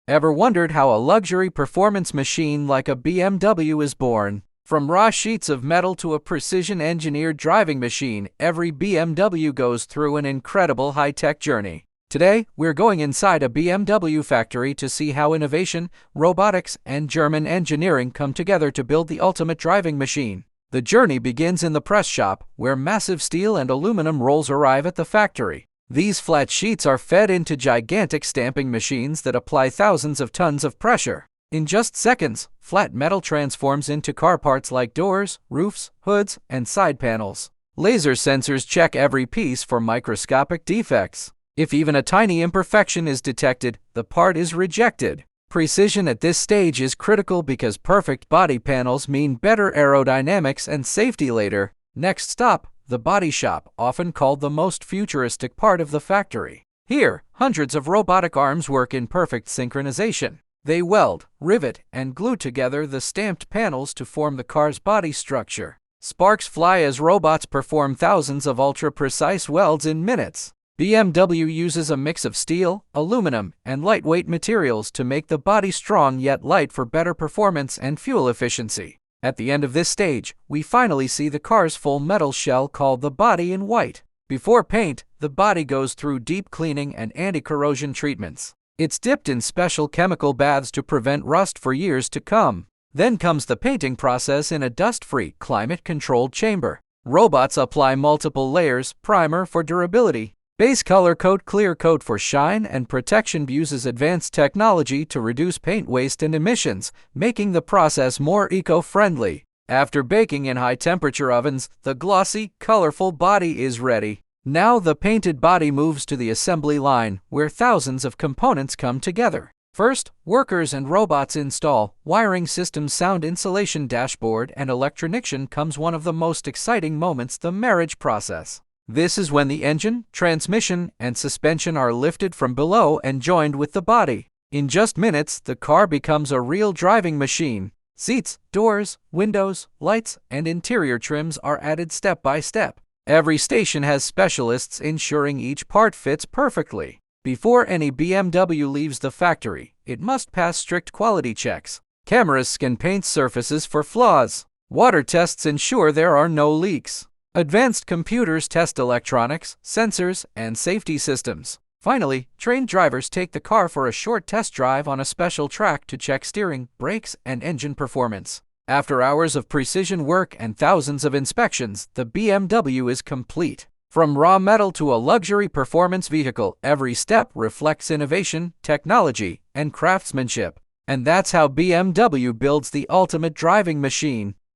Ever wondered how a luxury performance machine like a BMW is born? From raw sheets of metal to a precision-engineered driving machine, every BMW goes through an incredible high-tech journey. Today, we're going inside a BMW factory to see how innovation, robotics, and German engineering come together to build the ultimate driving machine. The journey begins in the press shop, where massive steel and aluminum rolls arrive at the factory. These flat sheets are fed into gigantic stamping machines that apply thousands of tons of pressure. In just seconds, flat metal transforms into car parts like doors, roofs, hoods, and side panels. Laser sensors check every piece for microscopic defects. If even a tiny imperfection is detected, the part is rejected. Precision at this stage is critical because perfect body panels mean better aerodynamics and safety later. Next stop, the body shop, often called the most futuristic part of the factory. Here, hundreds of robotic arms work in perfect synchronization. They weld, rivet, and glue together the stamped panels to form the car's body structure. Sparks fly as robots perform thousands of ultra-precise welds in minutes. BMW uses a mix of steel, aluminum, and lightweight materials to make the body strong yet light for better performance and fuel efficiency. At the end of this stage, we finally see the car's full metal shell called the body in white. Before paint, the body goes through deep cleaning and anti-corrosion treatments. It's dipped in special chemical baths to prevent rust for years to come. Then comes the painting process in a dust-free, climate-controlled chamber. Robots apply multiple layers, primer for durability, base color coat, clear coat for shine, and protection uses advanced technology to reduce paint waste and emissions, making the process more eco-friendly. After baking in high-temperature ovens, the glossy, colorful body is ready. Now the painted body moves to the assembly line, where thousands of components come together. First, workers and robots install wiring systems, sound insulation, dashboard, and electroniction. Comes one of the most exciting moments, the marriage process. This is when the engine, transmission, and suspension are lifted from below and joined with the body. In just minutes, the car becomes a real driving machine. Seats, doors, windows, lights, and interior trims are added step by step. Every station has specialists ensuring each part fits perfectly. Before any BMW leaves the factory, it must pass strict quality checks. Cameras scan paint surfaces for flaws. Water tests ensure there are no leaks. Advanced computers test electronics, sensors, and safety systems. Finally, trained drivers take the car for a short test drive on a special track to check steering, brakes, and engine performance. After hours of precision work and thousands of inspections, the BMW is complete. From raw metal to a luxury performance vehicle, every step reflects innovation, technology, and craftsmanship. And that's how BMW builds the ultimate driving machine.